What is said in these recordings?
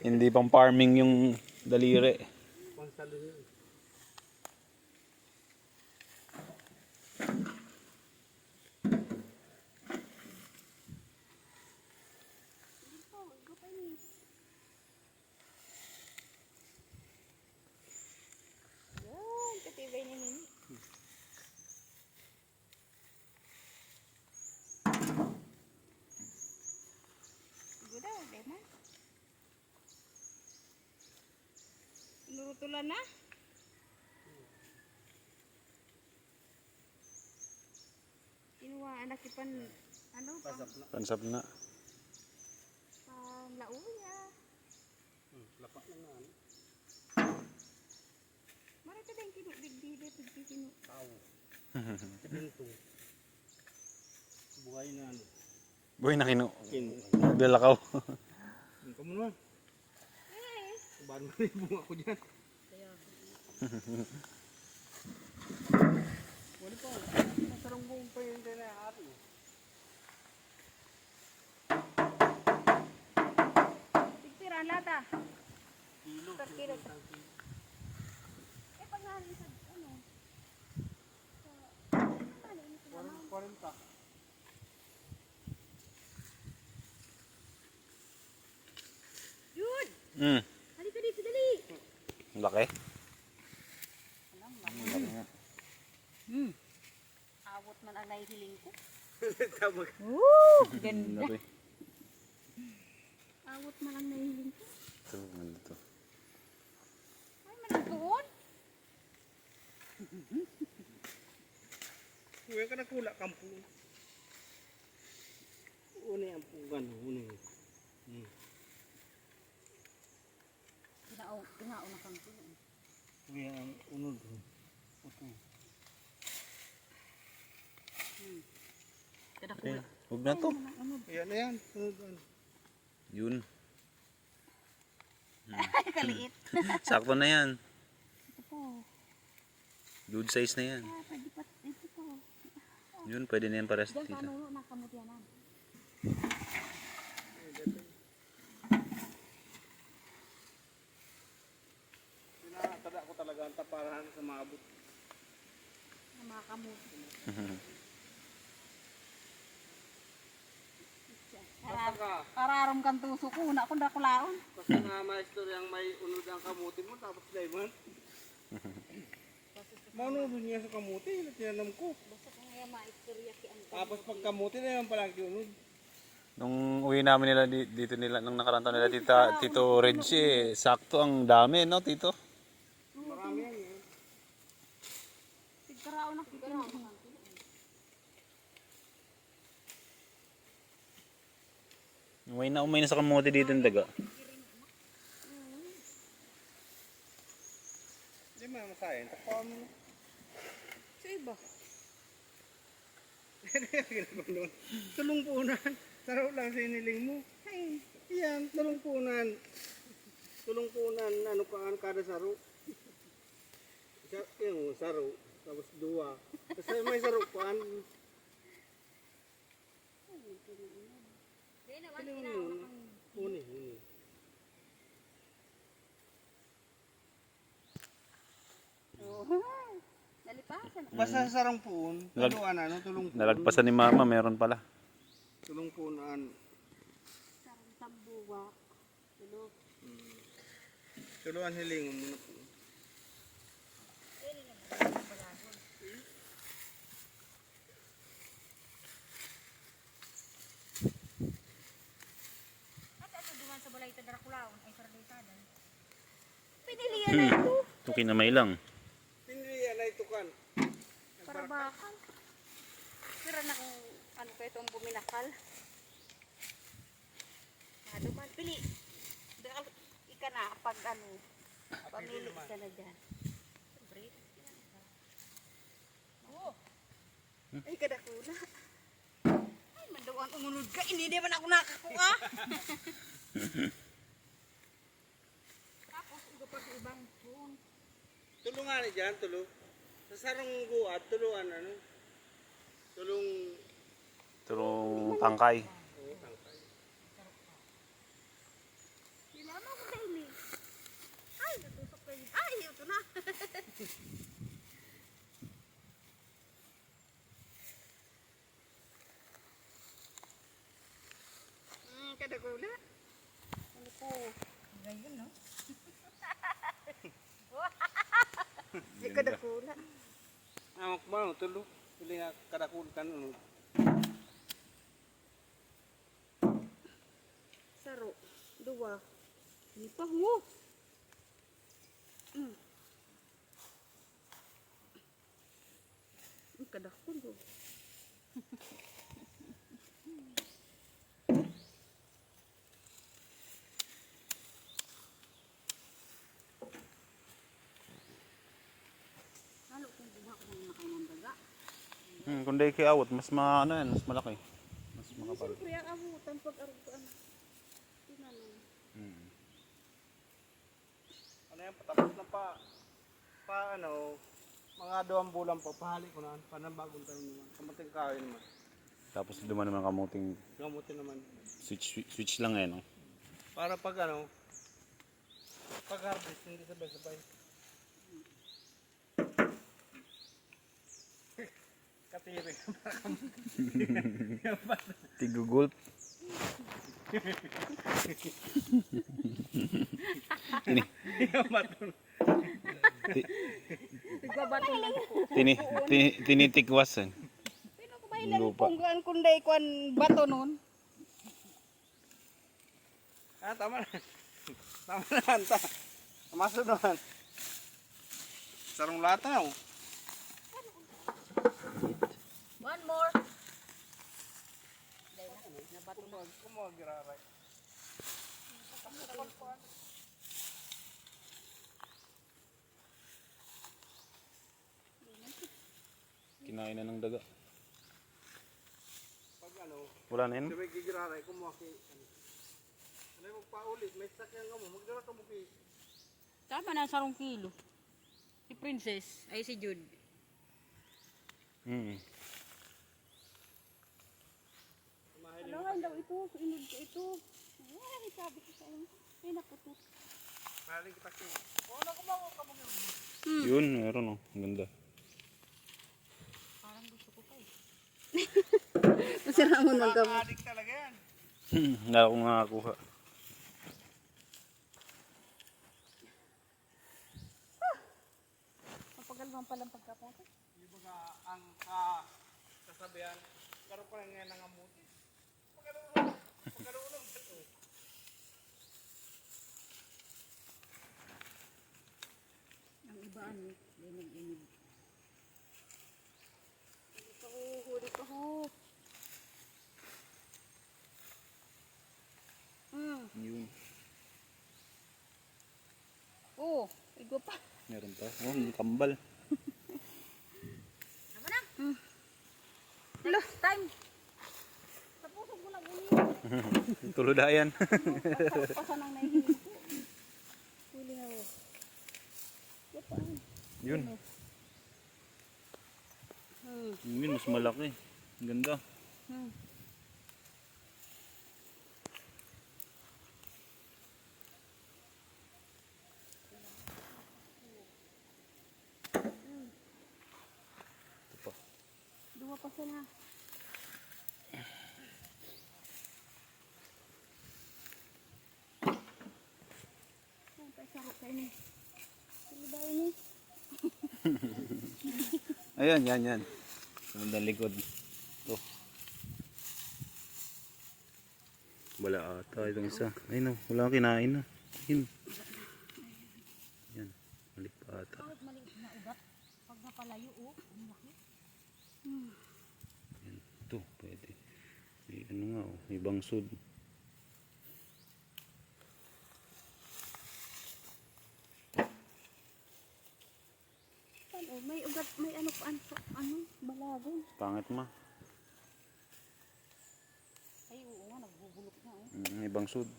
Hindi pang farming yung daliri. Katibay ni Nini. Guda, dema. Nurutulan na. Kinuha anak ipan ano Pansap na. panlauya. Lapak na nga. Mara ka din kinugdigdi pagkikinu. Tao. Ito. Buhay na ano. Boy, nakino. Kino. Dalakaw. Kamu naman. Bahan mo rin bunga ko dyan. Wala pa. Masarang buong pa yung dinahari. Tigpiran lata. Kilo. Per kilo. Eh pag nalin sa ano? Sa nalin sa naman. 40. Yun! Hmm. Halika dito dali. Laki. Awot man ang nahihiling ko. Tama ka. Woo! Ganda. Laki. Awot man ang nahihiling ko. Ito, ganda to. Ay, managdoon. Kuya ka nakula kampo. Una yung pugan. Una yung. Tinao na kang tulo. Kuya ang unod. Ito. Kada Okay. kula. Huwag na to. Ayan na yan. Unod. Yun. Ay, kaliit. Sakto na yan. Ito po. Good size na yan. Ah, pwede pa. Ito po. Yun, pwede na yan para sa Diyan sa tita. nuno, nakamutyanan. Tinatada ko talaga ang taparahan sa maabot. Na mga kamut. Basta ka. Kararom kang tuso ko. Una ko nakulaon. Basta nga may istorya ang may unod ang kamuti mo tapos diamond. Manunod niya sa kamuti, tinanam ko. Basta kung ngayon maistorya ki ang Tapos pag kamuti na yan palang unod. Nung uwi namin nila dito nila, nung nakaranta nila Tito Reggie, sakto ang dami, no, Tito? Marami yan eh. tigkaraon na kikaraon. Umay na sa kamote dito ng daga. Hindi mo masahin. Tapawan mo. Sa iba. Tulong punan. Saro lang sa iniling mo. Ay, yan, tulong punan. Tulong punan, ano paan kada saro. Yung saro, tapos dua. Tapos may saro paan. Di naman Ano tinao yun? na kang Uni. nalipasan. Basta sa sarang puon, tuluan ano, tulong puon. Nalagpasan ni Mama, meron pala. Tulong punan. Sarang tambuwa. Tulog. Tuluan hilingon mo na po. At ito duman sa balay ito Draculaon ay saralisada. Pinilihan na ito. Ito kinamay lang. Hindi yan ay tukan. Para bakal. Pero na kung ano ko itong buminakal. Duman, pili. Dahil ika na pag ano, pamili ka na dyan. Siyempre. Oo. Ay, kadakula. Ay, mandawan umunod ka. Hindi naman ako nakakuha. Tapos, iba pa sa ibang phone. Tulungan ni dyan, tulong. Sa sarang guat, tuluan ano. Tulong. Turong tangkay. Oo, tangkay. Kadagula. Ano po? Ngayon, no? Ay, kadagula. Amak mo, tulo. Pili nga kadakul kan. Saro. Dua. Hindi pa, ho. Kadakul, ho. Lalo kung buha ko ng makain ng daga. Kung di kay awat, mas ano yan, mas malaki. Mas makapal. Siyempre, ang abutan pag-arugan. Tinanong. Ano yan, patapos na ano, mga 2 bulan pa, pahali ko na, panabagong taon naman, kamuting kahoy naman, Tapos duman naman kamuting gamutin naman. switch lang eh, no? Para pag ano, pag harvest, hindi sabay-sabay. Katiri ka para kamuting. Tigugulp. Nagbabato lang po. Tinitikwas eh. Pero ko ba ilan Lupa. kung gaan kunday kuan bato nun? Ah, tama na. Tama na, anta. Tamasod naman. Sarong lata, oh. One more. Nabato na. Kumagiraray. Kinain na ng daga. Pag ano, Wala na yun? sabi gigiraray, kumaki. Ano yung magpaulit, may sakyan ka mo, magdara ka mo kay. Tama na 1 kilo. Si Princess, ay si Jude. Alangan daw ito, inod ko ito. Ay, sabi ko sa inyo. Ay, naputot. Mahaling kita kay. O, nakumawa ka mo yun. Yun, meron oh. Ang ganda. Parang gusto ko pa eh. Masira mo ng gamot. Adik talaga yan. Hindi ako nakakuha. Mapagalman palang pagkapoto. Di ba ka ang kasabihan, karoon ko lang ngayon ng amuti. Pagkaroon ito. Ang iba ano, dinig-dinig. Huli pa ho. Yun. Oh, igo pa. Meron pa. Oh, may kambal. Tama na. Next time. Tapos mo lang uli. Tuludayan. Pasan ang nahihinig ko. Huli na ho. Yapaan. Yun. Yun, mas malaki. Ang ganda. Ito pa. Dua pa sana. Sampai sarap kayo ni. Sino ba ini? Ayan, yan. Sa likod. Ito. Wala ata itong isa. Ayun, wala kinain na. Ayun. Yan. Malik pa ata. Kahit maliit na ugat. Pag napalayo, oh, ang laki. Yan. Ito, pwede. May ano nga, oh, may bangsod. Oh, may ugat, may ano pa, ano, balagon. Pangit ma. Ay, oo nga, nagbubulok na, oh. May bangsod.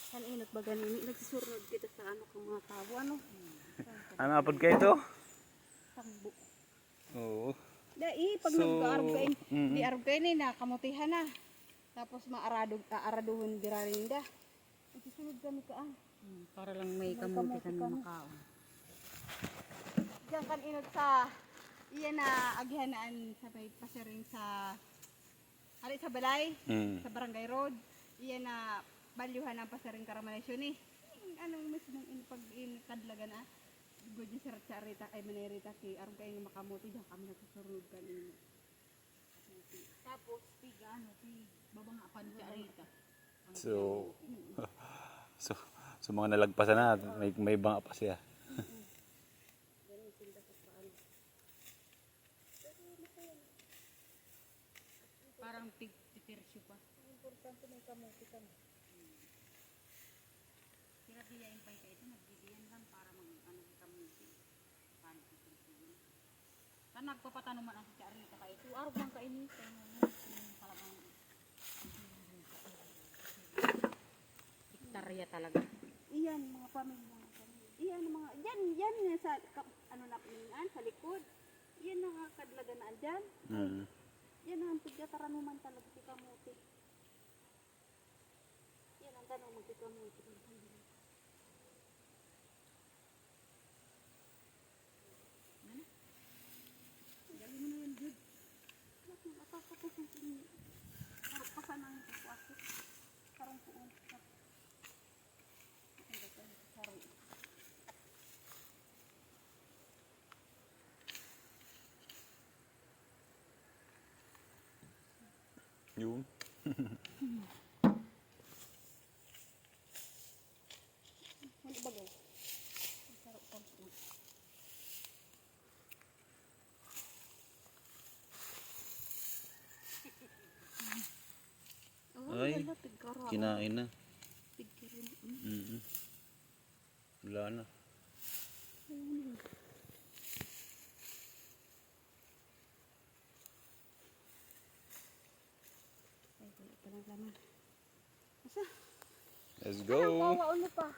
Kan inot ba ganun? Nagsusunod kita sa ano kang mga tao, ano? Ano apod kayo ito? Takbo. Oo. Dai, pag So, nag-aarog kayo, di arog kayo na, nakamutihan na. Tapos aaraduhon girarin da. Nagsusunod kami ka, Para lang may kamuti ka na makaon. Diyan kan inod sa iyan na aghanaan sa may pasiring sa ali sa balay, sa barangay road. Iyan na balyuhan ng pasiring Karamalasyon eh. Anong mismong pag kadlaga na good yung sarita ay manirita ki aron kayo nga makamuti diyan kami nagsusurod kanino. Tapos piga ano babang apan ka arita. So, so mga nalagpasan na, may banga pa siya. Parang pipirsyo pa. Importante may kamuti ka na. Sira diyain pa ito, nagdidiyan lang para mag-ano kamuti. Paano pipirsyo yun? Saan nagpapatanuman ang si Arita ka ito? Araw bang kainit? Talagang hektarya talaga. Iyan, mga pamilya. Iyan, mga, yan sa, ano na piningan, sa likod. Iyan mga kadlaga na andyan. Yan ang pagkataranuman talaga si kamuti. Yan ang tanong magkikamuti. Ano? Gali mo na yan, Jud. Nakakapos ang pinin. Harap pa ka ng kukwasok. Karong puong. Karong. Yun. Ano ba gaw? Sarap pa po. Ay, kinain na. Tigkaroon. Wala na. Ay, wala pa ng laman. Asa? Let's Anong go. bawa ulo pa?